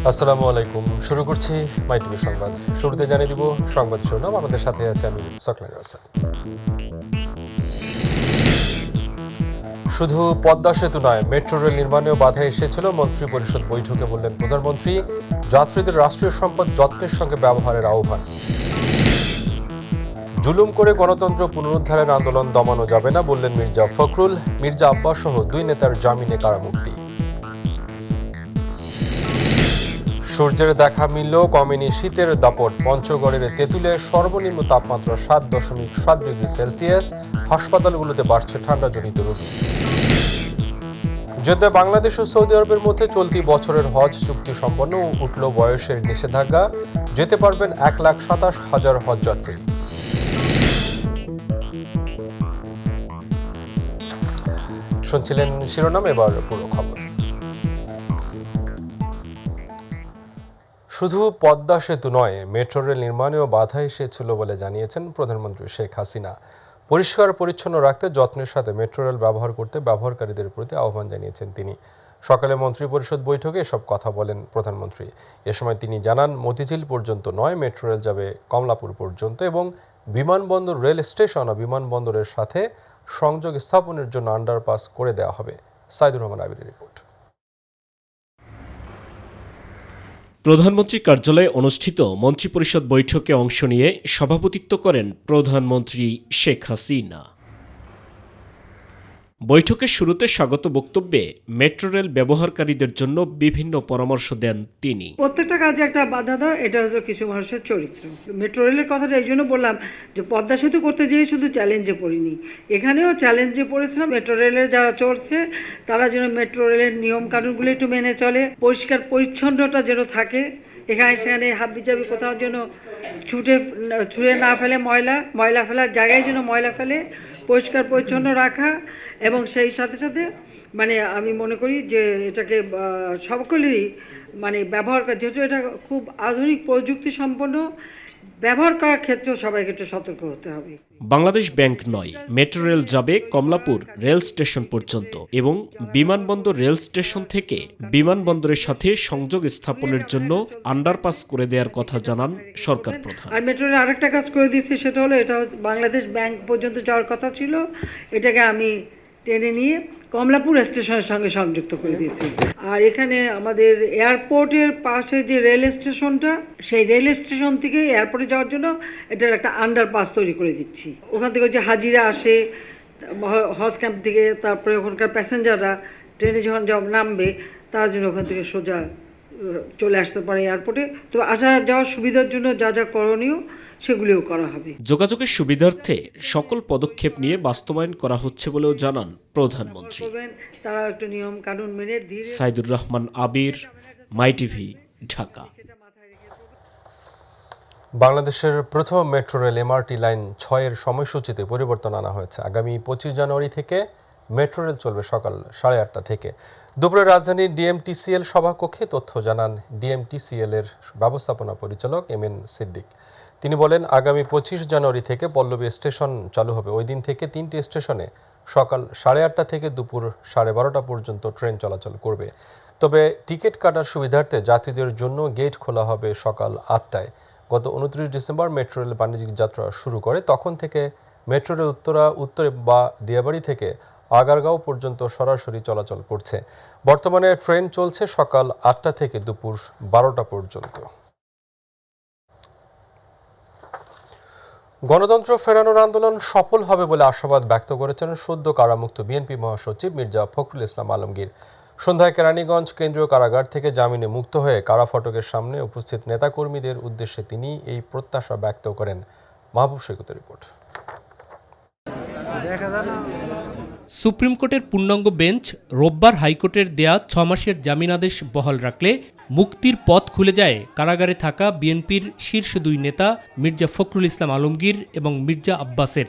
আসসালামু আলাইকুম। শুরু করছি মাই টিভি সংবাদ। শুরুতে জানিয়ে দিব সংবাদ শিরোনাম। আমাদের সাথে আছে আমি সকলের রাসেল। শুধু পদ্মা সেতু নয়, মেট্রো রেল নির্মাণেও বাধা এসেছিল। মন্ত্রী পরিষদ বৈঠকে বললেন প্রধানমন্ত্রী, যাত্রীদের রাষ্ট্রীয় সম্পদ যত্নের সঙ্গে ব্যবহারের আহ্বান। জুলুম করে গণতন্ত্র পুনরুদ্ধারের আন্দোলন দমানো যাবে না বললেন মির্জা ফখরুল। মির্জা আব্বাস সহ 2 নেতার জামিনে কারামুক্তি। সূর্যের দেখা মিললেও কমেনি শীতের দাপট। পঞ্চগড়ের তেঁতুলে সর্বনিম্ন তাপমাত্রা 7.7 ডিগ্রি সেলসিয়াস। হাসপাতালগুলোতে বাড়ছে ঠান্ডাজনিত রোগী। যুদ্ধে বাংলাদেশ ও সৌদি আরবের মধ্যে চলতি বছরের হজ চুক্তি সম্পন্ন। উঠল বয়সের নিষেধাজ্ঞা। যেতে পারবেন 1,27,000 হজযাত্রী। শুনছিলেন শিরোনাম, এবার পুরো খবর। শুধু পদ্মা সেতু নয়, মেট্রো রেল নির্মাণেও বাধা এসেছিল বলে জানিয়েছেন প্রধানমন্ত্রী শেখ হাসিনা। পরিষ্কার পরিচ্ছন্ন রাখতে যত্নের সাথে মেট্রো রেল ব্যবহার করতে ব্যবহারকারীদের প্রতি আহ্বান জানিয়েছেন তিনি। সকালে মন্ত্রী পরিষদ বৈঠকে এসব কথা বলেন প্রধানমন্ত্রী। এ সময় তিনি জানান, মতিঝিল পর্যন্ত নয়, মেট্রো রেল যাবে কমলাপুর পর্যন্ত এবং বিমানবন্দর, রেল স্টেশন ও বিমানবন্দরের সাথে সংযোগ স্থাপনের জন্য আন্ডারপাস করে দেওয়া হবে। সাইদুর রহমান আবিরের রিপোর্ট। প্রধানমন্ত্রী কার্যালয়ে অনুষ্ঠিত মন্ত্রিপরিষদ বৈঠকে অংশ নিয়ে সভাপতিত্ব করেন প্রধানমন্ত্রী শেখ হাসিনা। বৈঠকের শুরুতে স্বাগত বক্তব্যে মেট্রো রেল ব্যবহারকারীদের জন্য বিভিন্ন পরামর্শ দেন তিনি। প্রত্যেকটা কাজে একটা বাধা দেওয়া, এটা হলো কিছু মানুষের চরিত্র। মেট্রো রেলের কথাটা এই জন্য বললাম যে পদ্মা সেতু করতে যেয়ে শুধু চ্যালেঞ্জে পড়িনি, এখানেও চ্যালেঞ্জে পড়েছিলাম। মেট্রো রেলের যারা চলছে তারা যেন মেট্রো রেলের নিয়ম কানুনগুলো একটু মেনে চলে, পরিষ্কার পরিচ্ছন্নতা যেন থাকে, এখানে সেখানে হাবিজাবি কোথাও যেন ছুঁড়ে না ফেলে, ময়লা ফেলার জায়গায় যেন ময়লা ফেলে, পরিষ্কার পরিচ্ছন্ন রাখা। এবং সেই সাথে সাথে আমি মনে করি যে এটাকে সকলেরই ব্যবহার করা, যেহেতু এটা খুব আধুনিক প্রযুক্তি সম্পন্ন, ব্যবহার করার ক্ষেত্রেও সবাইকে একটু সতর্ক হতে হবে। বাংলাদেশ ব্যাংক নয়, মেট্রো রেল যাবে কমলাপুর রেল স্টেশন পর্যন্ত এবং বিমানবন্দর রেল স্টেশন থেকে বিমানবন্দরের সাথে সংযোগ স্থাপনের জন্য আন্ডারপাস করে দেওয়ার কথা জানান সরকার প্রধান। আর মেট্রো রেল আরেকটা কাজ করে দিচ্ছি, সেটা হলো এটা বাংলাদেশ ব্যাংক পর্যন্ত যাওয়ার কথা ছিল, এটাকে আমি টেনে নিয়ে কমলাপুর স্টেশনের সঙ্গে সংযুক্ত করে দিয়েছি। আর এখানে আমাদের এয়ারপোর্টের পাশে যে রেল স্টেশনটা, সেই রেল স্টেশন থেকে এয়ারপোর্টে যাওয়ার জন্য এটার একটা আন্ডারপাস তৈরি করে দিচ্ছি। ওখান থেকে যে হাজিরা আসে হজ ক্যাম্প থেকে, তারপরে ওখানকার প্যাসেঞ্জাররা ট্রেনে যখন নামবে তার জন্য ওখান থেকে সোজা চলে আসতে পারে এয়ারপোর্টে। তো আসা যাওয়ার সুবিধার জন্য যা যা করণীয় সেগুলিও করা হবে। যোগাযোগের সুবিধার্থে সকল পদক্ষেপ নিয়ে বাস্তবায়ন করা হচ্ছে বলেও জানান প্রধানমন্ত্রী। তারা একটু নিয়ম কানুন মেনে ধীরে। সাইদুর রহমান আবির, মাই টিভি, ঢাকা। বাংলাদেশের প্রথম মেট্রো রেল এমআরটি লাইন 6 সময়সূচিতে পরিবর্তন আনা হয়েছে। আগামী 25 জানুয়ারি থেকে মেট্রো রেল চলবে সকাল 8:30 থেকে। দুপুরে রাজধানীর ডিএমটিসিএল সভাকক্ষে তথ্য জানান ডিএমটিসিএল এর ব্যবস্থাপনা পরিচালক এমএন সিদ্দিক। তিনি বলেন, আগামী 25 জানুয়ারি থেকে পল্লবী স্টেশন চালু হবে। ওই দিন থেকে 3টি স্টেশনে সকাল 8:30 থেকে দুপুর 12:30 পর্যন্ত ট্রেন চলাচল করবে। তবে টিকিট কাটার সুবিধার্থে যাত্রীদের জন্য গেট খোলা হবে সকাল 8টায়। গত 29 ডিসেম্বর মেট্রো রেল বাণিজ্যিক যাত্রা শুরু করে। তখন থেকে মেট্রো রেল উত্তরে বা দিয়াবাড়ি থেকে আগারগাঁও পর্যন্ত সরাসরি চলাচল করছে। বর্তমানে ট্রেন চলছে সকাল 8টা থেকে দুপুর 12টা পর্যন্ত। গণতন্ত্র ফেরানোর আন্দোলন সফল হবে বলে আশাবাদ ব্যক্ত করেছেন সদ্য কারামুক্ত বিএনপি মহাসচিব মির্জা ফখরুল ইসলাম আলমগীর। সন্ধ্যায় কেরানীগঞ্জ কেন্দ্রীয় কারাগার থেকে জামিনে মুক্ত হয়ে কারা ফটকের সামনে উপস্থিত নেতাকর্মীদের উদ্দেশ্যে তিনি এই প্রত্যাশা ব্যক্ত করেন। মাহবুব সৈকতের রিপোর্ট। সুপ্রিম কোর্টের পূর্ণাঙ্গ বেঞ্চ রোববার হাইকোর্টের দেয়া 6 মাসের জামিনাদেশ বহাল রাখলে মুক্তির পথ খুলে যায় কারাগারে থাকা বিএনপির শীর্ষ 2 নেতা মির্জা ফখরুল ইসলাম আলমগীর এবং মির্জা আব্বাসের।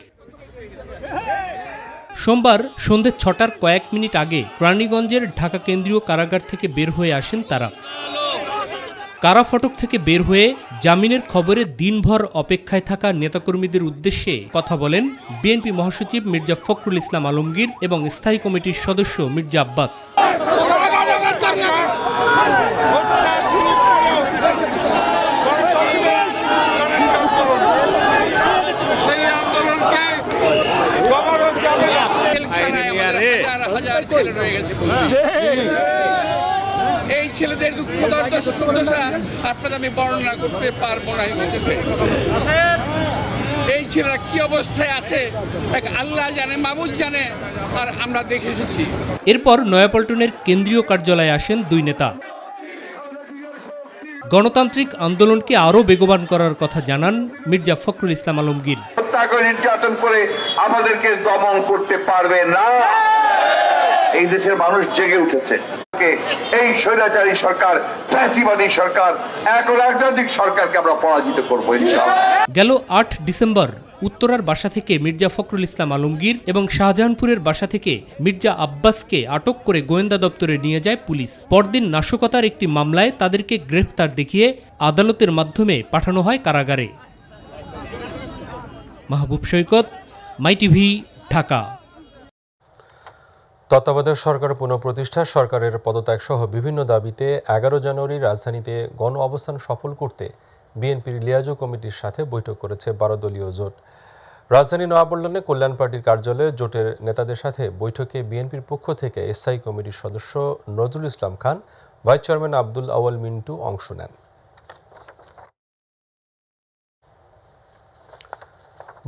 সোমবার সন্ধ্যে 6টার কয়েক মিনিট আগে কেরানীগঞ্জের ঢাকা কেন্দ্রীয় কারাগার থেকে বের হয়ে আসেন তারা। কারা ফটক থেকে বের হয়ে জামিনের খবরে দিনভর অপেক্ষায় থাকা নেতাকর্মীদের উদ্দেশ্যে কথা বলেন বিএনপি মহাসচিব মির্জা ফখরুল ইসলাম আলমগীর এবং স্থায়ী কমিটির সদস্য মির্জা আব্বাস। সেই আন্দোলনকে দমানো যাবে না। হাজার ছেলে রয়ে গেছে। এই ছেলেদের দুর্দশা আপনাদের আমি বর্ণনা করতে পারবো না। এই ছেলেরা কি অবস্থায় আছে এক আল্লাহ জানে, মাবুদ জানে, আর আমরা দেখে এসেছি। এরপর নয়াপল্টনের কেন্দ্রীয় কার্যালয়ে আসেন দুই নেতা। গণতান্ত্রিক আন্দোলনকে আরও বেগবান করার কথা জানান মির্জা ফখরুল ইসলাম আলমগীর। হত্যা করে নির্যাতন করে আমাদেরকে দমন করতে পারবে না। এই দেশের মানুষ জেগে উঠেছে। এই স্বৈরাচারী সরকার, ফ্যাসিবাদী সরকার, এখন রাজনৈতিক সরকারকে আমরা পরাজিত করবো ইনশাআল্লাহ। গেল ৮ ডিসেম্বর উত্তরার বাসা থেকে মির্জা ফখরুল ইসলাম আলমগীর এবং শাহজাহানপুরের বাসা থেকে মির্জা আব্বাসকে আটক করে গোয়েন্দা দপ্তরে নিয়ে যায় পুলিশ। পরদিন নাশকতার একটি মামলায় তাদেরকে গ্রেফতার দেখিয়ে আদালতের মাধ্যমে পাঠানো হয় কারাগারে। মাহবুব সৈকত, মাই টিভি, ঢাকা। তত্ত্বাবধায়ক সরকার পুনঃপ্রতিষ্ঠা, সরকারের পদত্যাগ সহ বিভিন্ন দাবিতে 11 জানুয়ারি রাজধানীতে গণ অবস্থান সফল করতে বিএনপির লিয়াজু কমিটির সাথে বৈঠক করেছে 12 দলীয় জোট। রাজধানী নয়াপল্টনে কল্যাণ পার্টির কার্যালয়ে জোটের নেতাদের সাথে বৈঠকে বিএনপির পক্ষ থেকে স্থায়ী কমিটির সদস্য নজরুল ইসলাম খান, ভাইস চেয়ারম্যান আব্দুল আউয়াল মিন্টু অংশ নেন।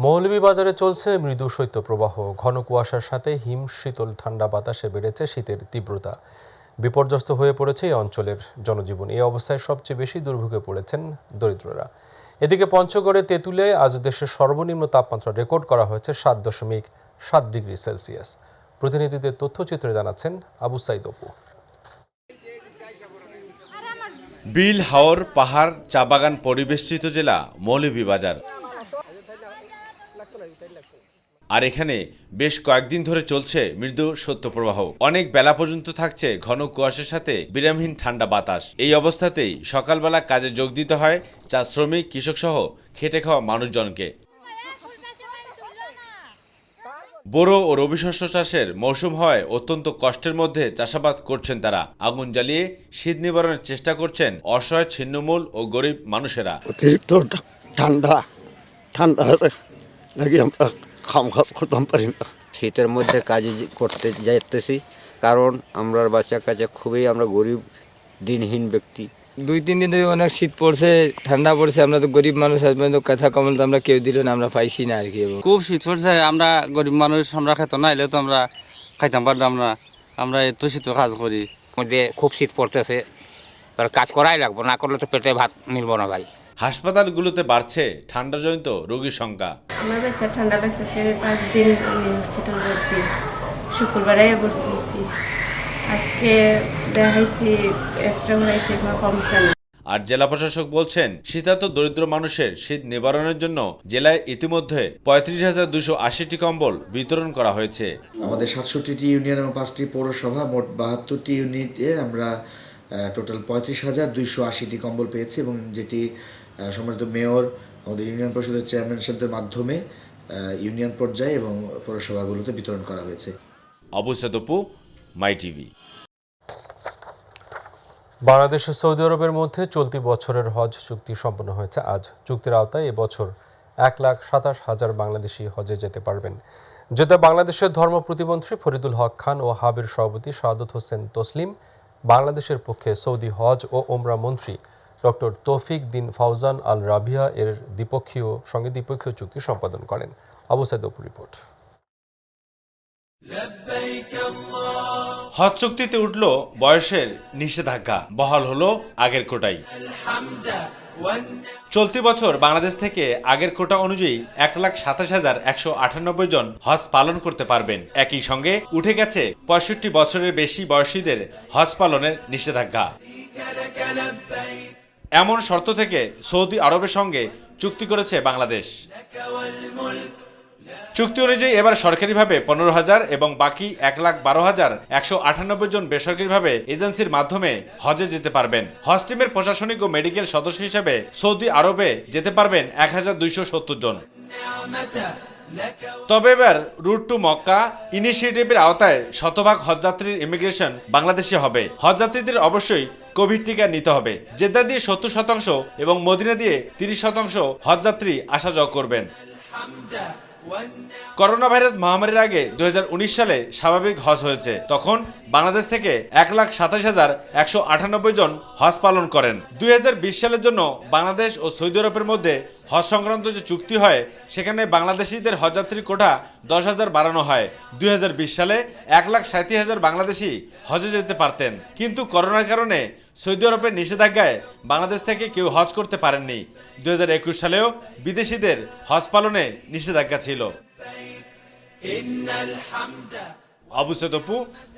মৌলভীবাজারে চলছে মৃদু শৈত্যপ্রবাহ। ঘন কুয়াশার সাথে হিম শীতল ঠান্ডা বাতাসে বেড়েছে শীতের তীব্রতা। বিপর্যস্ত হয়ে পড়েছে এই অঞ্চলের জনজীবন। এই অবস্থায় সবচেয়ে বেশি দুর্ভোগে পড়েছেন দরিদ্ররা। এদিকে পঞ্চগড়ে তেঁতুলিয়ায় আজ দেশের সর্বনিম্ন তাপমাত্রা রেকর্ড করা হয়েছে 7.7 ডিগ্রি সেলসিয়াস। প্রতিনিধিদের তথ্যচিত্রে জানাচ্ছেন আবু সাইদ অপু। বিল হাওর পাহাড় চা বাগান পরিবেষ্টিত জেলা মৌলভীবাজার। আর এখানে বেশ কয়েকদিন ধরে চলছে মৃদু শৈত্যপ্রবাহ। অনেক বেলা পর্যন্ত থাকছে ঘন কুয়াশার সাথে বিরামহীন ঠান্ডা বাতাস। এই অবস্থাতেই সকালবেলা কাজে যোগ দিতে হয় চা শ্রমিক, কৃষক সহ খেটে খাওয়া মানুষজনকে। বোরো ও রবি শস্য চাষের মৌসুম হওয়ায় অত্যন্ত কষ্টের মধ্যে চাষাবাদ করছেন তারা। আগুন জ্বালিয়ে শীত নিবারণের চেষ্টা করছেন অসহায় ছিন্নমূল ও গরিব মানুষেরা। অতিরিক্ত ঠান্ডা লাগে আমরা করতাম পারি না। শীতের মধ্যে কাজে করতে যাইতেছি, কারণ আমরা বাচ্চা কাছে খুবই আমরা গরিব দিনহীন ব্যক্তি। 2-3 দিন ধরে অনেক শীত পড়ছে, ঠান্ডা পড়ছে। আমরা তো গরিব মানুষ, আজ পর্যন্ত কথা কমল তো আমরা কেউ দিল না, আমরা পাইছি না আর কি। খুব শীত পড়ছে, আমরা গরিব মানুষ, আমরা খাইতো না এলেও তো আমরা খাইতাম পারলাম না। আমরা এত শীত কাজ করি, মধ্যে খুব শীত পড়তেছে, কাজ করাই লাগবো, না করলে তো পেটে ভাত মিলব না ভাই। হাসপাতালগুলোতে বাড়ছে ঠান্ডাজনিত রোগীর সংখ্যা। আমার বাচ্চা ঠান্ডা লাগছে, 5 দিন আমি হসপিটাল ভর্তি। শুক্রবারে ভর্তি হয়েছি, আজকে দেখাইছি, এক্সরে করাইছি, কমছে না। আর জেলা প্রশাসক বলছেন শীতার্ত দরিদ্র মানুষের শীত নিবারণের জন্য জেলায় ইতিমধ্যে 35,280টি কম্বল বিতরণ করা হয়েছে। আমাদের 67টি ইউনিয়ন এবং 5টি পৌরসভা, মোট 72টি ইউনিটে আমরা টোটাল 35,280টি কম্বল পেয়েছি, এবং যেটি সম্মানিত মেয়র, আমাদের ইউনিয়ন পরিষদের চেয়ারম্যানশিপদের মাধ্যমে ইউনিয়ন পর্যায়ে এবং পৌরসভাগুলোতে বিতরণ করা হয়েছে। আবু সাইদ অপু, মাই টিভি। বাংলাদেশ ও সৌদি আরবের মধ্যে চলতি বছরের হজ চুক্তি সম্পন্ন হয়েছে আজ। চুক্তির আওতায় এবছর 1,27,000 বাংলাদেশি হজে যেতে পারবেন। যেটা বাংলাদেশের ধর্ম প্রতিমন্ত্রী ফরিদুল হক খান ও হাবের সভাপতি শাহাদত হোসেন তসলিম, বাংলাদেশের পক্ষে সৌদি হজ ও ওমরা মন্ত্রী ডক্টর তৌফিক দিন ফাউজান আল রাবিয়া এর দ্বিপক্ষীয় চুক্তি সম্পাদন করেন। আবু সাইদ অপু রিপোর্ট। হজ চুক্তিতে উঠল বয়সের নিষেধাজ্ঞা, বহাল হলো আগের কোটাই। চলতি বছর বাংলাদেশ থেকে আগের কোটা অনুযায়ী 1,27,198 জন হজ পালন করতে পারবেন। একই সঙ্গে উঠে গেছে 65 বছরের বেশি বয়সীদের হজ পালনের নিষেধাজ্ঞা। এমন শর্ত থেকে সৌদি আরবের সঙ্গে চুক্তি করেছে বাংলাদেশ। চুক্তি অনুযায়ী এবার সরকারিভাবে 15,000 এবং বাকি 1,12,198 জন বেসরকারিভাবে এজেন্সির মাধ্যমে হজে যেতে পারবেন। হজ টিমের প্রশাসনিক ও মেডিকেল সদস্য হিসেবে সৌদি আরবে যেতে পারবেন 1,270 জন। তবে এবার রুট টু মক্কা ইনিশিয়েটিভের আওতায় শতভাগ হজযাত্রীর ইমিগ্রেশন বাংলাদেশে হবে। হজযাত্রীদের অবশ্যই কোভিড টিকা নিতে হবে। জেদ্দা দিয়ে 70% এবং মদিনা দিয়ে 30% হজযাত্রী আসা যাওয়া করবেন। করোনা ভাইরাস মহামারীর আগে 2019 সালে স্বাভাবিক হজ হয়েছে। তখন বাংলাদেশ থেকে 1,27,198 জন হজ পালন করেন। 2020 সালের জন্য বাংলাদেশ ও সৌদি আরবের মধ্যে হজ সংক্রান্ত যে চুক্তি হয় সেখানে বাংলাদেশিদের হজযাত্রীর কোটা 10,000 বাড়ানো হয়। 2020 সালে 1,37,000 বাংলাদেশি হজে যেতে পারতেন, কিন্তু করোনার কারণে সৌদি আরবের নিষেধাজ্ঞায় বাংলাদেশ থেকে কেউ হজ করতে পারেননি। 2021 সালেও বিদেশিদের হজ পালনে নিষেধাজ্ঞা ছিল। আবু সৈয়দ,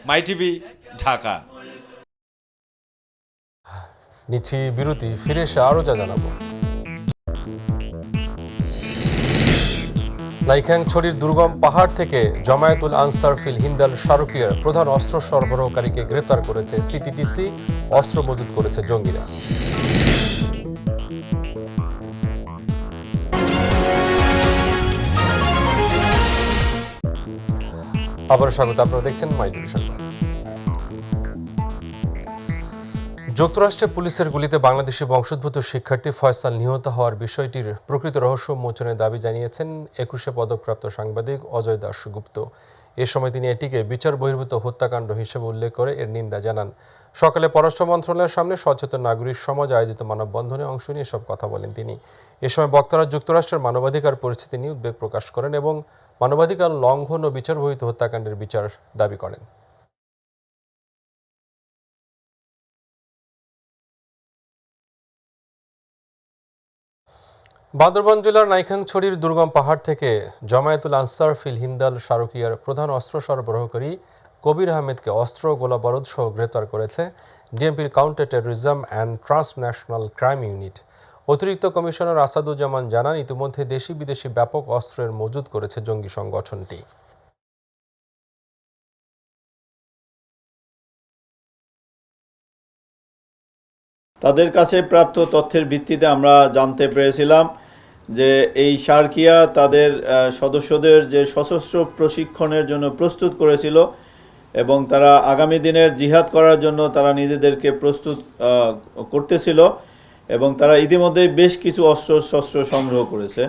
মাই টিভি, ঢাকা। নিচ্ছি বিরতি, ফিরে এসে আরও যা জানাবো। নাইখাংছড়ির দুর্গম পাহাড় থেকে জামায়াতুল আনসার ফিল হিন্দাল শারকিয়ার প্রধান অস্ত্র সরবরাহকারীকে গ্রেপ্তার করেছে সিটিটিসি। অস্ত্র মজুত করেছে জঙ্গিরা। আবার স্বাগত, আপনারা দেখছেন মাই টিভি সংবাদ। যুক্তরাষ্ট্রে পুলিশের গুলিতে বাংলাদেশি বংশোদ্ভূত শিক্ষার্থী ফয়সাল নিহত হওয়ার বিষয়টির প্রকৃত রহস্য উন্মোচনের দাবি জানিয়েছেন 21 পদকপ্রাপ্ত সাংবাদিক অজয় দাশগুপ্ত। এ সময় তিনি এটিকে বিচার বহির্ভূত হত্যাকাণ্ড হিসেবে উল্লেখ করে এর নিন্দা জানান। সকালে পররাষ্ট্র মন্ত্রণালয়ের সামনে সচেতন নাগরিক সমাজ আয়োজিত মানববন্ধনে অংশ নিয়ে এসব কথা বলেন তিনি। এ সময় বক্তারা যুক্তরাষ্ট্রের মানবাধিকার পরিস্থিতি নিয়ে উদ্বেগ প্রকাশ করেন এবং মানবাধিকার লঙ্ঘন ও বিচার বহির্ভূত হত্যাকাণ্ডের বিচার দাবি করেন। বান্দরবান জেলার নাইখাংছড়ির দুর্গম পাহাড় থেকে জামায়াতুল আনসার ফিল হিন্দাল শারকিয়ার প্রধান অস্ত্র সরবরাহকারী কবির আহমেদকে অস্ত্র গোলাবারুদ সহ গ্রেপ্তার করেছে ডিএমপির counter terrorism and transnational crime unit. অতিরিক্ত কমিশনার আসাদুজ্জামান জানান, ইতিমধ্যে দেশি বিদেশি ব্যাপক অস্ত্রের মজুত করেছে জঙ্গি সংগঠনটি। তাদের কাছে প্রাপ্ত তথ্যের ভিত্তিতে আমরা জানতে পেরেছিলাম যে এই শারকিয়া তাদের সদস্যদের যে সশস্ত্র প্রশিক্ষণের জন্য প্রস্তুত করেছিল এবং তারা আগামী দিনের জিহাদ করার জন্য তারা নিজেদেরকে প্রস্তুত করতেছিল এবং তারা ইতিমধ্যেই বেশ কিছু অস্ত্রশস্ত্র সংগ্রহ করেছে।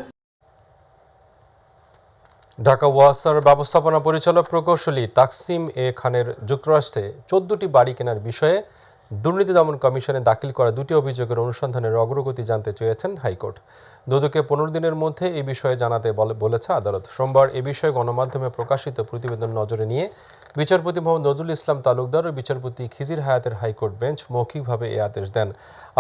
ঢাকা ওয়াসার ব্যবস্থাপনা পরিচালক প্রকৌশলী তাকসিম এ খানের যুক্তরাষ্ট্রে 14টি বাড়ি কেনার বিষয়ে দুর্নীতি দমন কমিশনে দাখিল করা 2টি অভিযোগের অনুসন্ধানের অগ্রগতি জানতে চেয়েছেন হাইকোর্ট। দুদককে 15 দিনের মধ্যে এই বিষয়ে জানাতে বলেছে আদালত। সোমবার এ বিষয়ে গণমাধ্যমে প্রকাশিত প্রতিবেদন নজরে নিয়ে বিচারপতি মোহাম্মদ নজরুল ইসলাম তালুকদার ও বিচারপতি খিজির হায়াতের হাইকোর্ট বেঞ্চ মৌখিকভাবে এ আদেশ দেন।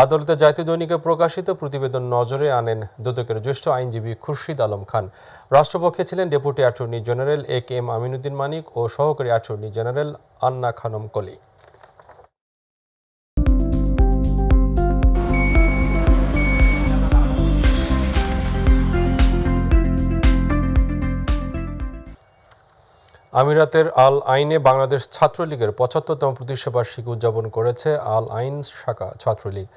আদালতের জাতীয় দৈনিকে প্রকাশিত প্রতিবেদন নজরে আনেন দুদকের জ্যেষ্ঠ আইনজীবী খুরশিদ আলম খান। রাষ্ট্রপক্ষে ছিলেন deputy attorney general AK Aminuddin Manik ও সহকারী অ্যাটর্নি জেনারেল আন্না খানম কলি। আমিরাতের আল আইনে বাংলাদেশ ছাত্রলীগের 75তম প্রতিষ্ঠাবার্ষিকী উদযাপন করেছে আল আইন শাখা ছাত্রলীগ।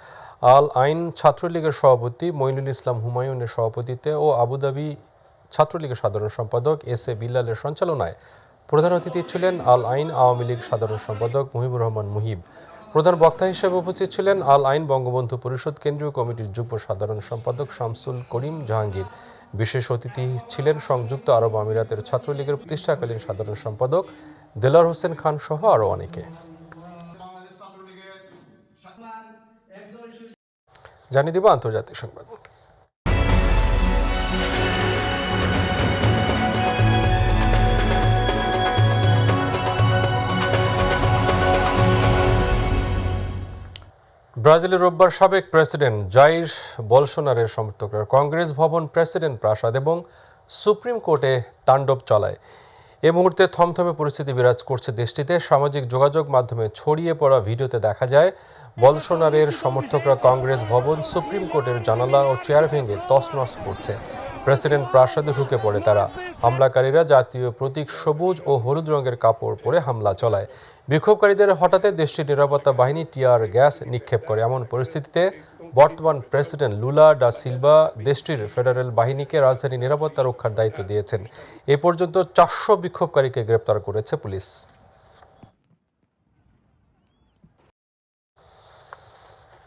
আল আইন ছাত্রলীগের সভাপতি মঈনুল ইসলাম হুমায়ুনের সভাপতিত্বে ও আবুধাবি ছাত্রলীগের সাধারণ সম্পাদক SA বিল্লালের সঞ্চালনায় প্রধান অতিথি ছিলেন আল আইন আওয়ামী লীগ সাধারণ সম্পাদক মুহিবুর রহমান মুহিব। প্রধান বক্তা হিসেবে উপস্থিত ছিলেন আল আইন বঙ্গবন্ধু পরিষদ কেন্দ্রীয় কমিটির যুগ্ম সাধারণ সম্পাদক শামসুল করিম জাহাঙ্গীর। বিশেষ অতিথি ছিলেন সংযুক্ত আরব আমিরাতের ছাত্রলীগের প্রতিষ্ঠাকালীন সাধারণ সম্পাদক দেলার হোসেন খান সহ আরও অনেকে। জানিয়ে দিব আন্তর্জাতিক সংবাদ। ব্রাজিলের রোববার সাবেক প্রেসিডেন্ট জাইর বলসোনারের সমর্থকরা কংগ্রেস ভবন, প্রেসিডেন্ট প্রাসাদ এবং সুপ্রিম কোর্টে তাণ্ডব চালায়। এ মুহূর্তে থমথমে পরিস্থিতি বিরাজ করছে দেশটিতে। সামাজিক যোগাযোগ মাধ্যমে ছড়িয়ে পড়া ভিডিওতে দেখা যায় বলসোনারের সমর্থকরা কংগ্রেস ভবন, সুপ্রিম কোর্টের জানালা ও চেয়ার ভেঙে তছনছ করছে। প্রেসিডেন্ট প্রাসাদে ঢুকে পড়ে তারা। হামলাকারীরা জাতীয় প্রতীক সবুজ ও হলুদ রঙের কাপড় পরে হামলা চালায়। বিক্ষোভকারীদের হঠাতে দেশটির নিরাপত্তা বাহিনী টিয়ার গ্যাস নিক্ষেপ করে। এমন পরিস্থিতিতে বর্তমান প্রেসিডেন্ট লুলা ডা সিলভা দেশটির ফেডারেল বাহিনীকে রাজধানী নিরাপত্তা রক্ষার দায়িত্ব দিয়েছেন। এ পর্যন্ত 400 বিক্ষোভকারীকে গ্রেপ্তার করেছে পুলিশ।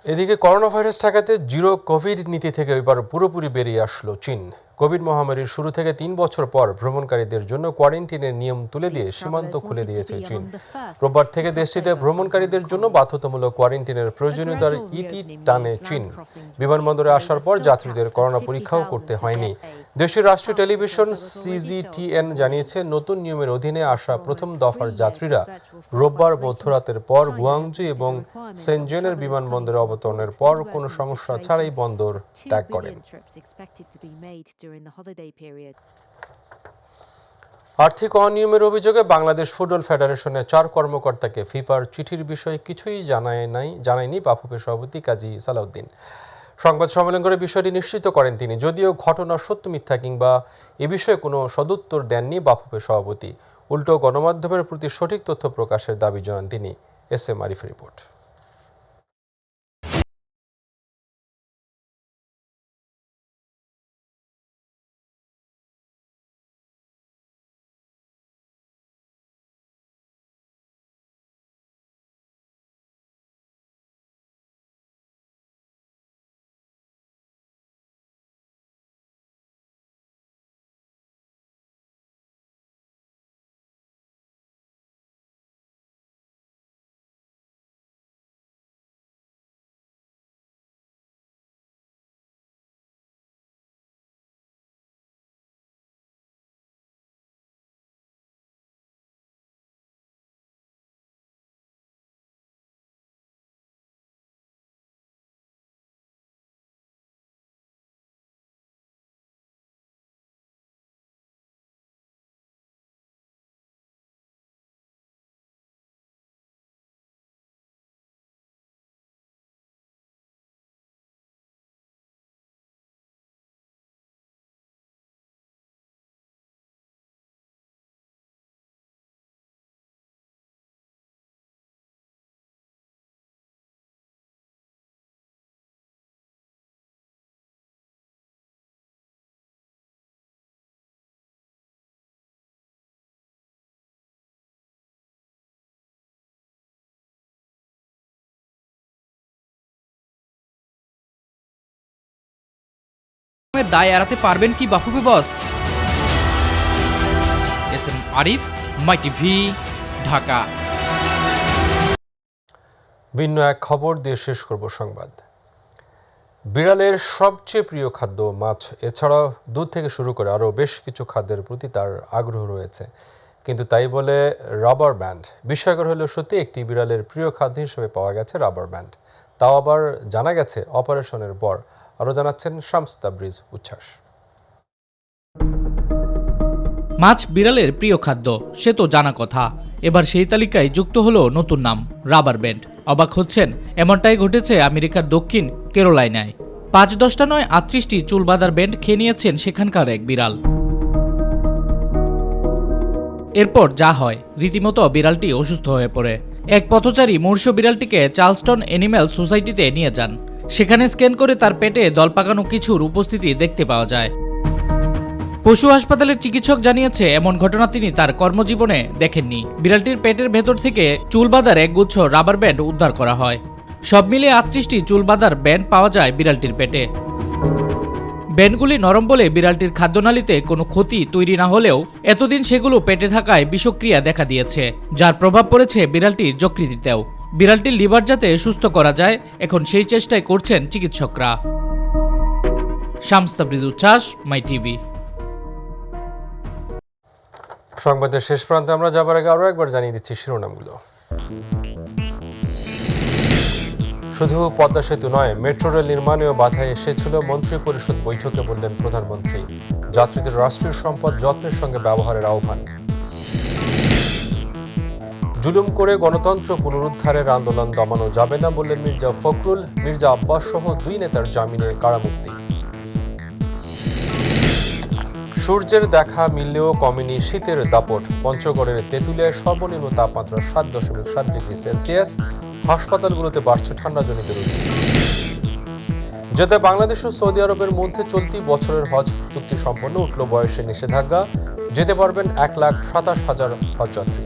এদিকে করোনা ভাইরাস ঠেকাতে জিরো কোভিড নীতি থেকে এবার পুরোপুরি বেরিয়ে আসলো চীন। কোভিড মহামারীর শুরু থেকে 3 বছর পর ভ্রমণকারীদের জন্য কোয়ারেন্টিনের নিয়ম তুলে দিয়ে সীমান্ত খুলে দিয়েছে চীন। রোববার থেকে দেশটিতে ভ্রমণকারীদের জন্য বাধ্যতামূলক কোয়ারেন্টিনের প্রয়োজনীয়তার ইতি টানে চীন। বিমানবন্দরে আসার পর যাত্রীদের করোনা পরীক্ষাও করতে হয়নি। দেশের রাষ্ট্রীয় টেলিভিশন CGTN জানিয়েছে, নতুন নিয়মের অধীনে আসা প্রথম দফার যাত্রীরা রোববার মধ্যরাতের পর গুয়াংজু এবং সেনজেনের বিমানবন্দরে অবতরণের পর কোনো সমস্যা ছাড়াই বন্দর ত্যাগ করেন। আর্থিক অনিয়মের অভিযোগে বাংলাদেশ ফুটবল ফেডারেশনের 4 কর্মকর্তাকে ফিফার চিঠির বিষয়ে কিছুই জানায়নি বাফুফে সভাপতি কাজী সালাউদ্দিন। সংবাদ সম্মেলন করে বিষয়টি নিশ্চিত করেন তিনি। যদিও ঘটনা সত্য মিথ্যা কিংবা এ বিষয়ে কোনো সদুত্তর দেননি বাফুফে সভাপতি। উল্টো গণমাধ্যমের প্রতি সঠিক তথ্য প্রকাশের দাবি জানান তিনি। SM Arif report. দায় এড়াতে পারবেন কি বাফুফে বস? SM আরিফ, মাই টিভি, ঢাকা। ভিন্ন এক খবর দিয়ে শেষ করব সংবাদ। বিড়ালের সবচেয়ে প্রিয় খাদ্য মাছ, এছাড়াও দুধ থেকে শুরু করে আরও বেশ কিছু খাদ্যের প্রতি তার আগ্রহ রয়েছে। কিন্তু তাই বলে রাবার ব্যান্ড। বিস্ময়কর হলেও সত্যি একটি বিড়ালের প্রিয় খাদ্য হিসেবে পাওয়া গেছে রাবার ব্যান্ড। তাও আবার জানা গেছে অপারেশনের পর। আরও জানাচ্ছেন শামস তাবরিজ উচ্ছ্বাস। মাছ বিড়ালের প্রিয় খাদ্য, সে তো জানা কথা। এবার সেই তালিকায় যুক্ত হলো নতুন নাম, রাবার ব্যান্ড। অবাক হচ্ছেন, এমনটাই ঘটেছে আমেরিকার দক্ষিণ ক্যারোলাইনায়। 5-10টা নয় 38টি চুলবাঁধার ব্যান্ড খেয়ে নিয়েছেন সেখানকার এক বিড়াল। এরপর যা হয়, রীতিমতো বিড়ালটি অসুস্থ হয়ে পড়ে। এক পথচারী মূর্ষ বিড়ালটিকে চার্লস্টন অ্যানিম্যাল সোসাইটিতে নিয়ে যান। সেখানে স্ক্যান করে তার পেটে দলপাকানো কিছুর উপস্থিতি দেখতে পাওয়া যায়। পশু হাসপাতালের চিকিৎসক জানিয়েছে, এমন ঘটনা তিনি তার কর্মজীবনে দেখেননি। বিড়ালটির পেটের ভেতর থেকে চুলবাঁধার এক গুচ্ছ রাবার ব্যান্ড উদ্ধার করা হয়। সব মিলিয়ে 38টি চুলবাঁধার ব্যান্ড পাওয়া যায় বিড়ালটির পেটে। ব্যান্ডগুলি নরম বলে বিড়ালটির খাদ্যনালীতে কোনো ক্ষতি তৈরি না হলেও এতদিন সেগুলো পেটে থাকায় বিষক্রিয়া দেখা দিয়েছে, যার প্রভাব পড়েছে বিড়ালটির যকৃতিতেও। বিড়ালটির লিভার যাতে সুস্থ করা যায়, এখন সেই চেষ্টাই করছেন চিকিৎসকরা। শামস তাবরিজ উচ্ছ্বাস, মাই টিভি। সংবাদের শেষ প্রান্তে আমরা যাবার আগে আরও একবার জানিয়ে দিচ্ছি শিরোনামগুলো। শুধু পদ্মা সেতু নয়, মেট্রো রেল নির্মাণেও বাধায় এসেছিল মন্ত্রী পরিষদ বৈঠকে, বললেন প্রধানমন্ত্রী। যাত্রীদের রাষ্ট্রীয় সম্পদ যত্নের সঙ্গে ব্যবহারের আহ্বান। জুলুম করে গণতন্ত্র পুনরুদ্ধারের আন্দোলন দমানো যাবে না, বললেন মির্জা ফখরুল। মির্জা আব্বাস সহ 2 নেতার জামিনে কারামুক্তি। সূর্যের দেখা মিললেও কমেনি শীতের দাপট। পঞ্চগড়ের তেঁতুলিয়ায় সর্বনিম্ন তাপমাত্রা 7.7 ডিগ্রি সেলসিয়াস। হাসপাতালগুলোতে বাড়ছে ঠান্ডাজনিত রোগ। যাতে বাংলাদেশ ও সৌদি আরবের মধ্যে চলতি বছরের হজ চুক্তি সম্পন্ন উঠল বয়সের নিষেধাজ্ঞা, যেতে পারবেন 1,27,000 হজযাত্রী।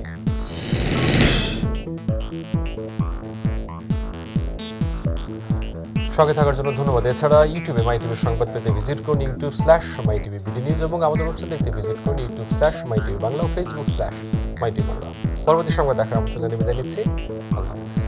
সঙ্গে থাকার জন্য ধন্যবাদ। এছাড়া ইউটিউবে মাই টিভির সংবাদ পেতে ভিজিট করুন youtube/mytvbd নিউজ এবং আমাদের ওয়েবসাইট দেখতে ভিজিট করুন youtube/mytv বাংলা ও facebook/mytv বাংলা। পরবর্তী সংবাদ দেখার আমন্ত্রণ জানিয়ে বিদায় নিচ্ছি। আল্লাহ হাফেজ।